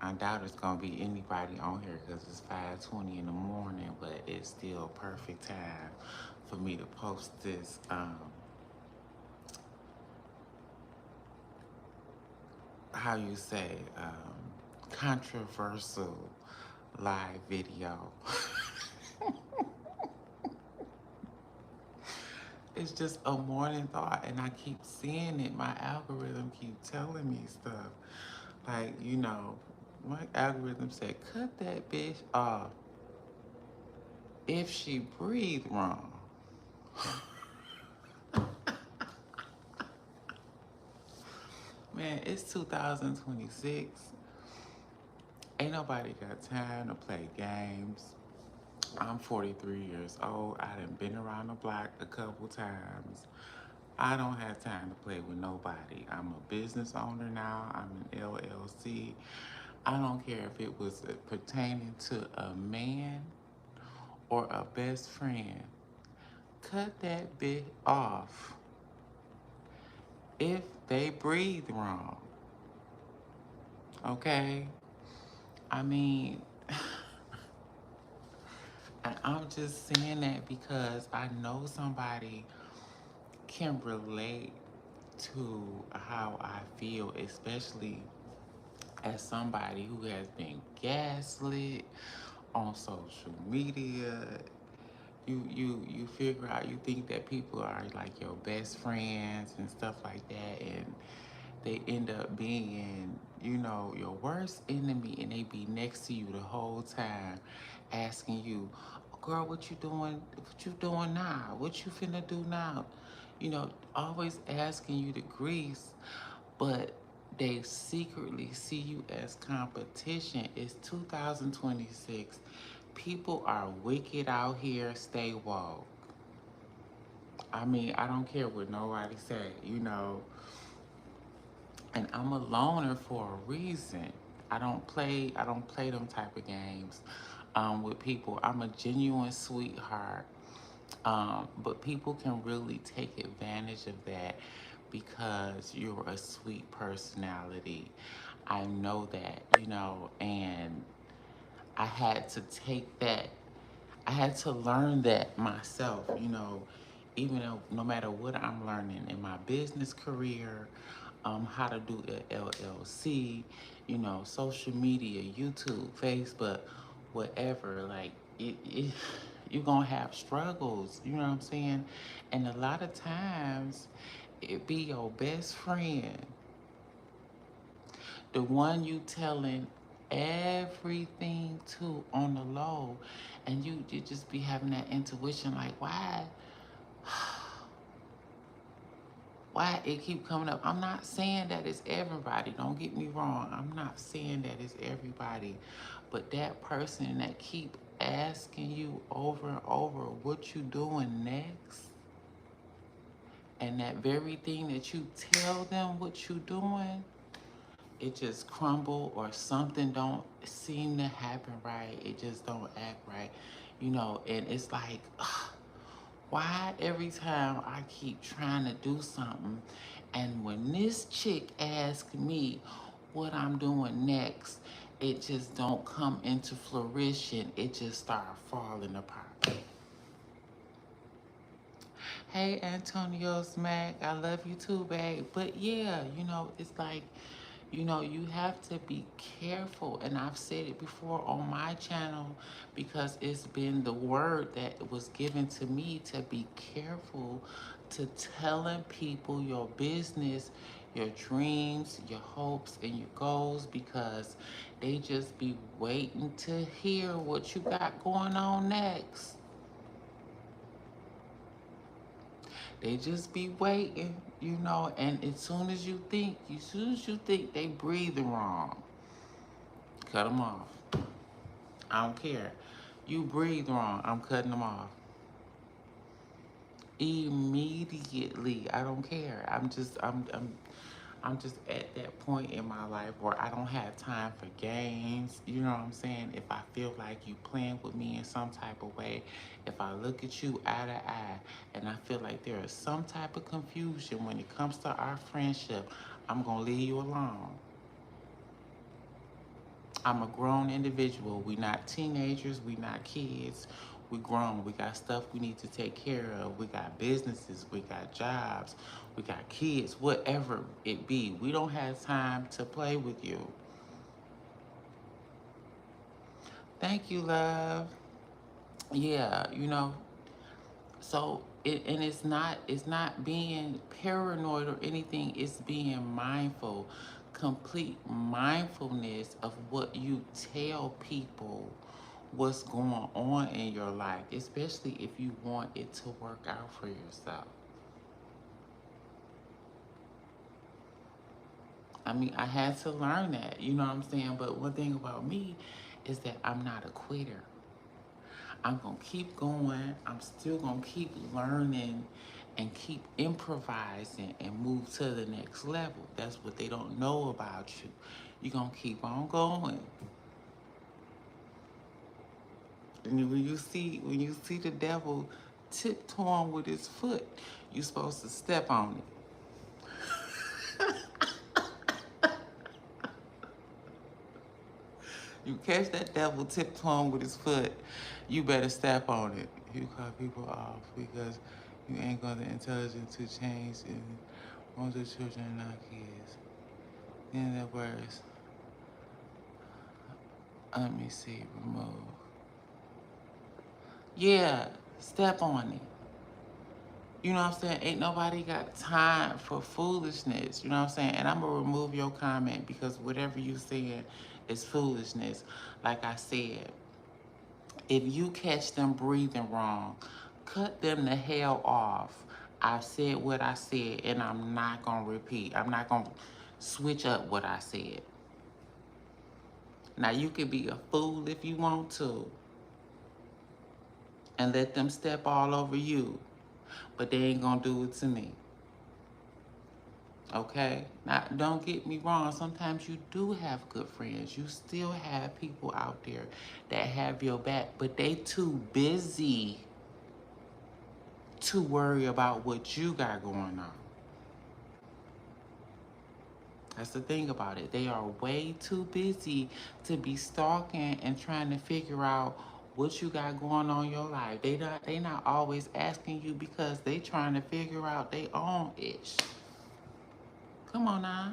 I doubt it's gonna be anybody on here because it's 5:20 in the morning, but it's still perfect time for me to post this how you say controversial live video. It's just a morning thought, and I keep seeing it. My algorithm keep telling me stuff. Like, my algorithm said, cut that bitch off if she breathed wrong. Man, it's 2026. Ain't nobody got time to play games. I'm 43 years old. I done been around the block a couple times. I don't have time to play with nobody. I'm a business owner now. I'm an LLC. I don't care if it was pertaining to a man or a best friend. Cut that bit off if they breathe wrong. Okay? I mean, and I'm just saying that because I know somebody can relate to how I feel, especially as somebody who has been gaslit on social media. You figure out, you think that people are like your best friends and stuff like that, and they end up being, your worst enemy, and they be next to you the whole time asking you, girl, what you doing? What you doing now? What you finna do now? Always asking you to grease, but they secretly see you as competition. It's 2026. People are wicked out here. Stay woke. I mean, I don't care what nobody say. And I'm a loner for a reason. I don't play them type of games with people. I'm a genuine sweetheart. But people can really take advantage of that because you're a sweet personality. I know that, and I had to take that. I had to learn that myself, even though no matter what I'm learning in my business career, how to do an LLC, social media, YouTube, Facebook, whatever, like you're gonna have struggles, you know what I'm saying? And a lot of times it be your best friend, the one you telling everything to on the low, and you just be having that intuition like, why it keep coming up. I'm not saying that it's everybody, don't get me wrong, I'm not saying that it's everybody, but that person that keep asking you over and over what you doing next, and that very thing that you tell them what you doing, it just crumble, or something don't seem to happen right. It just don't act right, and it's like, why every time I keep trying to do something, and when this chick asks me what I'm doing next, it just don't come into fruition. It just start falling apart. Hey, Antonio Smack, I love you too, babe. But yeah, it's like, you have to be careful. And I've said it before on my channel because it's been the word that was given to me to be careful to telling people your business, your dreams, your hopes, and your goals, because they just be waiting to hear what you got going on next. They just be waiting, and as soon as you think they breathing wrong, cut them off. I don't care. You breathe wrong, I'm cutting them off. Immediately. I don't care. I'm just at that point in my life where I don't have time for games. You know what I'm saying? If I feel like you playing with me in some type of way, if I look at you eye to eye and I feel like there is some type of confusion when it comes to our friendship, I'm gonna leave you alone. I'm a grown individual. We not teenagers. We not kids. We grown. We got stuff we need to take care of. We got businesses. We got jobs. We got kids. Whatever it be. We don't have time to play with you. Thank you, love. Yeah, so and it's not being paranoid or anything. It's being mindful, complete mindfulness of what you tell people what's going on in your life, especially if you want it to work out for yourself. I mean, I had to learn that, you know what I'm saying? But one thing about me is that I'm not a quitter. I'm going to keep going. I'm still going to keep learning and keep improvising and move to the next level. That's what they don't know about you. You're going to keep on going. And when you see the devil tiptoeing with his foot, you're supposed to step on it. You catch that devil tiptoeing with his foot, you better step on it. You cut people off because you ain't got the intelligence to change and want the children not kids. In other words, let me see, remove. Yeah, step on it. You know what I'm saying? Ain't nobody got time for foolishness. You know what I'm saying? And I'm going to remove your comment because whatever you saying is foolishness. Like I said, if you catch them breathing wrong, cut them the hell off. I've said what I said, and I'm not going to repeat. I'm not going to switch up what I said. Now, you can be a fool if you want to and let them step all over you, but they ain't going to do it to me. Okay? Now, don't get me wrong. Sometimes you do have good friends. You still have people out there that have your back, but they too busy to worry about what you got going on. That's the thing about it. They are way too busy to be stalking and trying to figure out what you got going on in your life. They not always asking you because they trying to figure out their own ish. Come on now.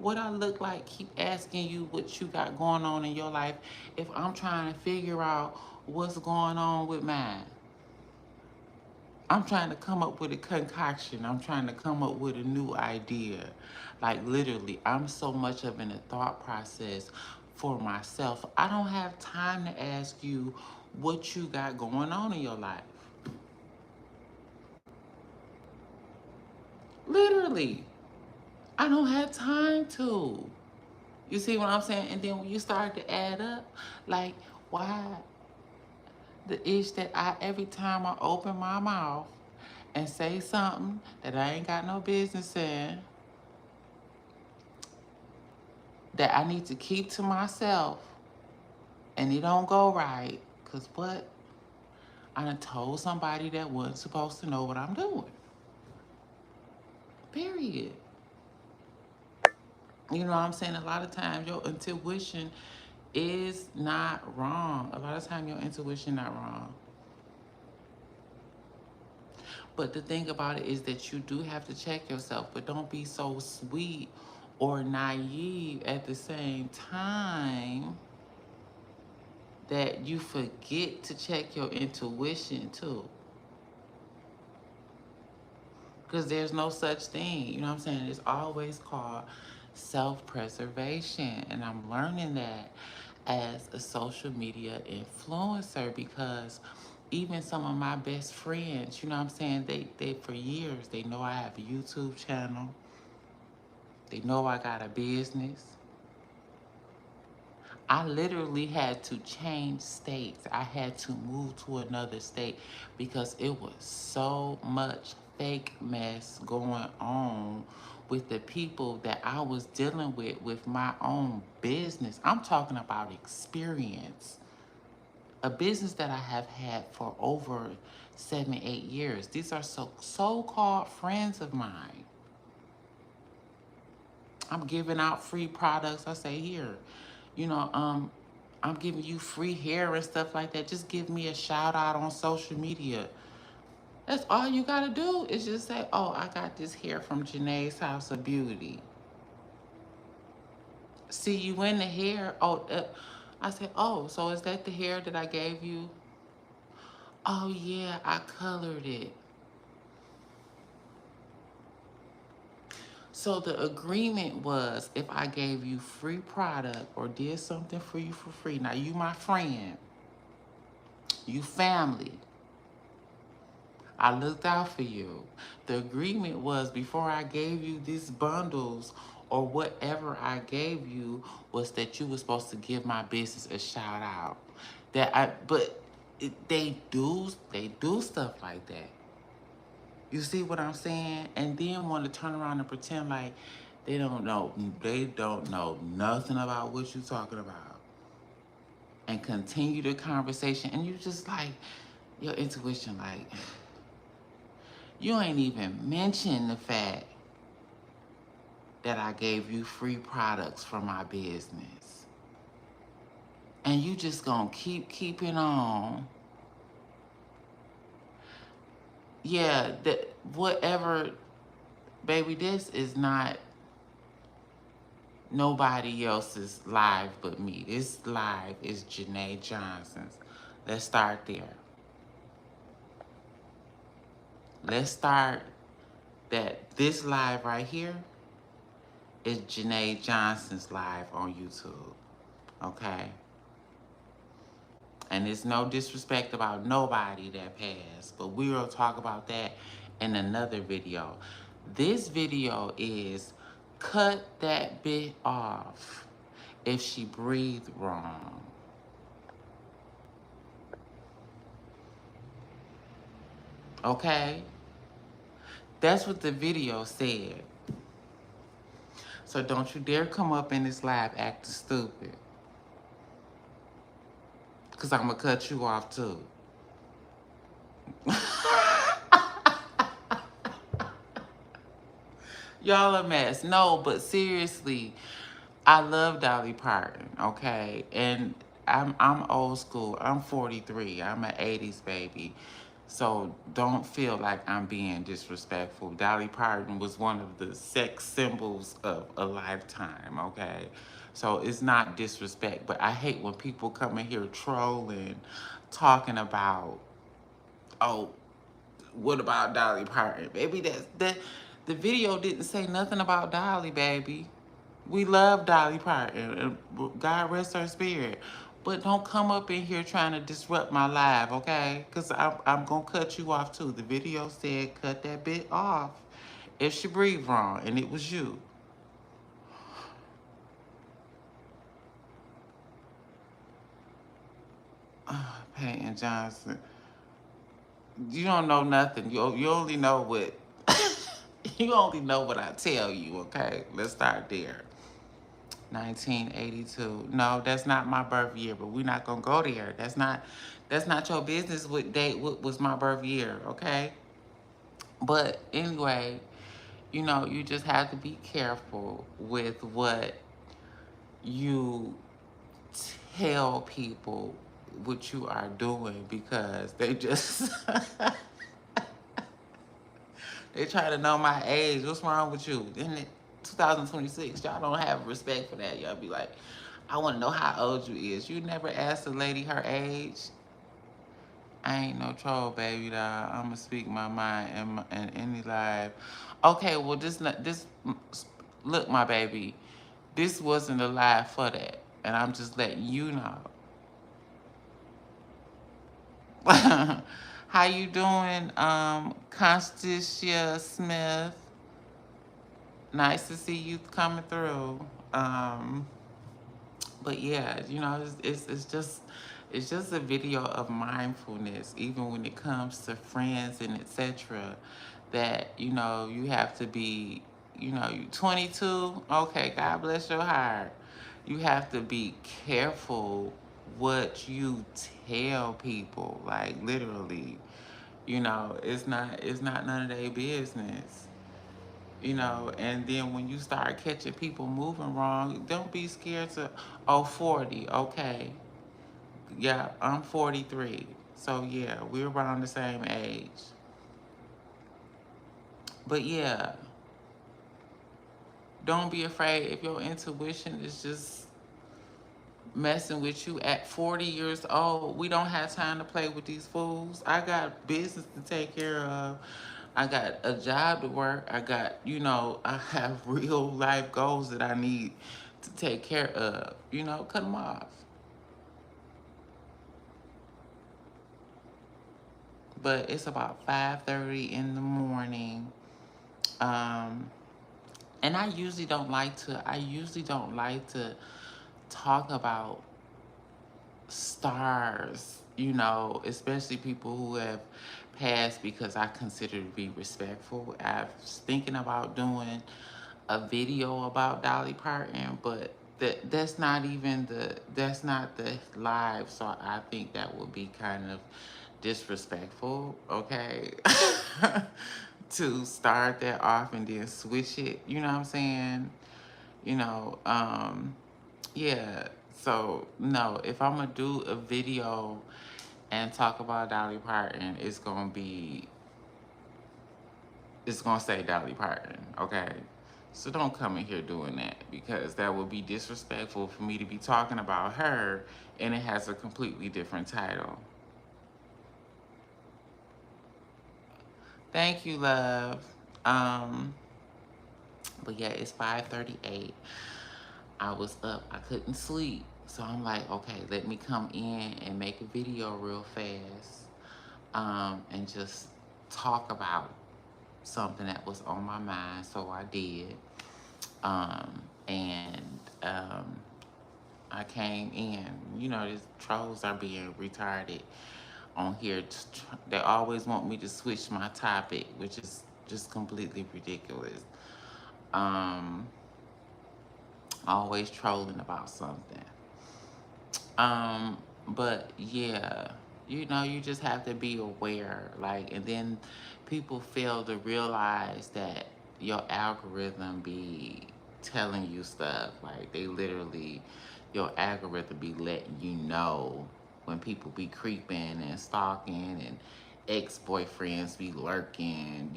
What I look like keep asking you what you got going on in your life if I'm trying to figure out what's going on with mine? I'm trying to come up with a concoction. I'm trying to come up with a new idea. Like literally, I'm so much of in a thought process for myself. I don't have time to ask you what you got going on in your life. Literally, I don't have time to. You see what I'm saying? And then when you start to add up, like, why the ish that every time I open my mouth and say something that I ain't got no business in, that I need to keep to myself, and it don't go right, because what? I done told somebody that wasn't supposed to know what I'm doing. Period. You know what I'm saying? A lot of times your intuition is not wrong. A lot of times your intuition not wrong. But the thing about it is that you do have to check yourself, but don't be so sweet or naive at the same time that you forget to check your intuition too. Because there's no such thing, you know what I'm saying? It's always called self-preservation. And I'm learning that as a social media influencer because even some of my best friends, you know what I'm saying? They for years, they know I have a YouTube channel. They know I got a business. I literally had to change states. I had to move to another state because it was so much fake mess going on with the people that I was dealing with my own business. I'm talking about experience. A business that I have had for over 7, 8 years. These are so-called friends of mine. I'm giving out free products. I say, here, you know, I'm giving you free hair and stuff like that. Just give me a shout out on social media. That's all you gotta do is just say, oh, I got this hair from Janae's House of Beauty. See you in the hair. Oh, I said, oh, so is that the hair that I gave you? Oh, yeah, I colored it. So the agreement was if I gave you free product or did something for you for free. Now, you my friend. You family. I looked out for you. The agreement was before I gave you these bundles or whatever I gave you was that you were supposed to give my business a shout out. But they do stuff like that. You see what I'm saying? And then want to turn around and pretend like they don't know nothing about what you're talking about. And continue the conversation. And you just like, your intuition like, you ain't even mentioned the fact that I gave you free products for my business. And you just gonna keeping on. Yeah, that whatever, baby, this is not nobody else's live but me. This live is Janae Johnson's. Let's start there. Let's start that this live right here is Janae Johnson's live on YouTube. Okay? And it's no disrespect about nobody that passed, but we will talk about that in another video. This video is cut that bit off if she breathed wrong. Okay? That's what the video said. So don't you dare come up in this live acting stupid. Because I'm going to cut you off too. Y'all a mess. No, but seriously, I love Dolly Parton, okay? And I'm old school. I'm 43. I'm an 80s baby. So don't feel like I'm being disrespectful. Dolly Parton was one of the sex symbols of a lifetime, okay? So it's not disrespect, but I hate when people come in here trolling, talking about, oh, what about Dolly Parton? Baby, the video didn't say nothing about Dolly, baby. We love Dolly Parton, and God rest her spirit. But don't come up in here trying to disrupt my live, okay? Because I'm going to cut you off, too. The video said cut that bit off if she breathed wrong, and it was you. Peyton Johnson. You don't know nothing. You only know what... you only know what I tell you, okay? Let's start there. 1982. No, that's not my birth year, but we're not gonna go there. That's not your business what date what was my birth year, okay? But anyway, you know, you just have to be careful with what you tell people what you are doing because they just they try to know my age. What's wrong with you? Isn't it 2026? Y'all don't have respect for that. Y'all be like, I want to know how old you is. You never asked a lady her age. I ain't no troll, baby, dog. I'm going to speak my mind in any live. Okay, well, look, my baby, this wasn't a live for that. And I'm just letting you know. How you doing, Constantia Smith? Nice to see you coming through. But yeah, you know, it's just a video of mindfulness, even when it comes to friends and etc. That, you know, you have to be, you know, you 22, okay, God bless your heart. You have to be careful what you tell people, like literally. You know, it's not none of their business. You know, and then when you start catching people moving wrong, don't be scared to, oh, 40, okay. Yeah, I'm 43. So yeah, we're around the same age. But yeah, don't be afraid if your intuition is just messing with you at 40 years old. We don't have time to play with these fools. I got business to take care of. I got a job to work. I got, I have real life goals that I need to take care of. Cut them off. But it's about 5:30 in the morning. Um, and I usually don't like to talk about stars, especially people who have passed, because I consider to be respectful. I was thinking about doing a video about Dolly Parton, but that's not the live, so I think that would be kind of disrespectful, okay? To start that off and then switch it, you know what I'm saying? You know, um, yeah. So no, if I'm gonna do a video and talk about Dolly Parton, it's gonna say Dolly Parton, okay? So don't come in here doing that, because that would be disrespectful for me to be talking about her and it has a completely different title. Thank you, love. Um, but yeah, it's 5:38. I was up, I couldn't sleep. So I'm like, okay, let me come in and make a video real fast, and just talk about something that was on my mind. So I did. And I came in. These trolls are being retarded on here. They always want me to switch my topic, which is just completely ridiculous. Um, Always trolling about something. But yeah, you just have to be aware. Like, and then people fail to realize that your algorithm be telling you stuff. Like, your algorithm be letting you know when people be creeping and stalking and ex-boyfriends be lurking,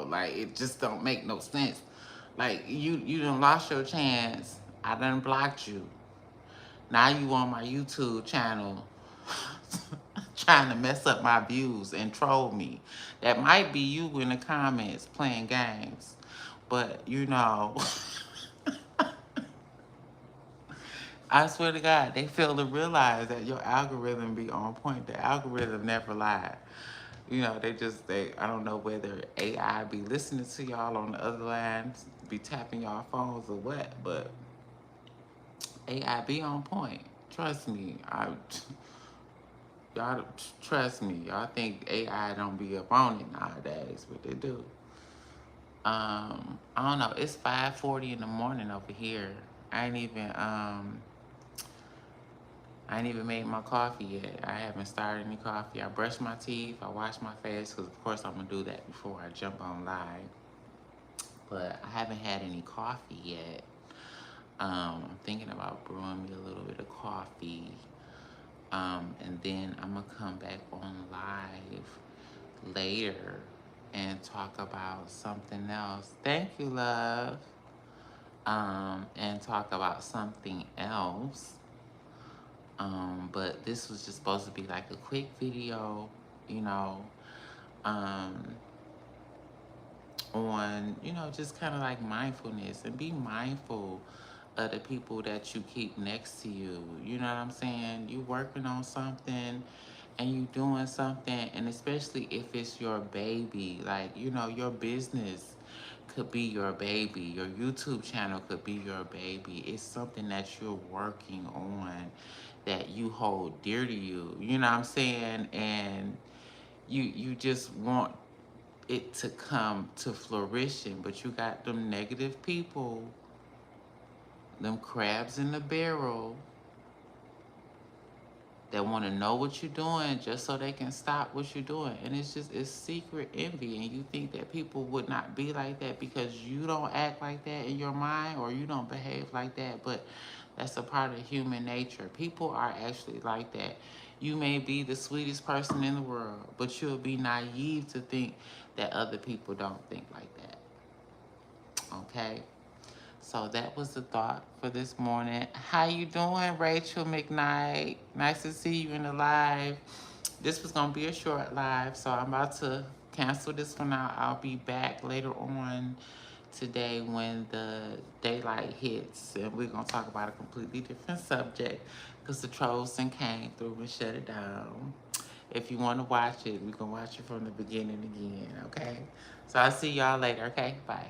like, it just don't make no sense. Like, you done lost your chance. I done blocked you. Now you on my YouTube channel trying to mess up my views and troll me. That might be you in the comments playing games. But, I swear to God, they fail to realize that your algorithm be on point. The algorithm never lied. I don't know whether AI be listening to y'all on the other lines, be tapping y'all phones or what, but AI be on point. Trust me. Y'all trust me. Y'all think AI don't be up on it nowadays, but they do. I don't know. It's 5:40 in the morning over here. I ain't even made my coffee yet. I haven't started any coffee. I brushed my teeth. I washed my face, because of course I'm gonna do that before I jump on live. But I haven't had any coffee yet. I'm thinking about brewing me a little bit of coffee. And then I'm gonna come back on live later and talk about something else. Thank you, love. And talk about something else. But this was just supposed to be like a quick video, you know, um, on, just kind of like mindfulness, and be mindful of the people that you keep next to you. You know what I'm saying? You working on something and you doing something, and especially if it's your baby, like, your business could be your baby, your YouTube channel could be your baby. It's something that you're working on, that you hold dear to you. You know what I'm saying? And you just want it to come to fruition, but you got them negative people, them crabs in the barrel, that want to know what you're doing just so they can stop what you're doing. And it's secret envy. And you think that people would not be like that because you don't act like that in your mind or you don't behave like that. But that's a part of human nature. People are actually like that. You may be the sweetest person in the world, but you'll be naive to think that other people don't think like that. Okay? So that was the thought for this morning. How you doing, Rachel McKnight? Nice to see you in the live. This was gonna be a short live, so I'm about to cancel this one out. I'll be back later on today when the daylight hits, and we're gonna talk about a completely different subject because the trolls and came through and shut it down. If you want to watch it, we can watch it from the beginning again. Okay. So I'll see y'all later. Okay. Bye.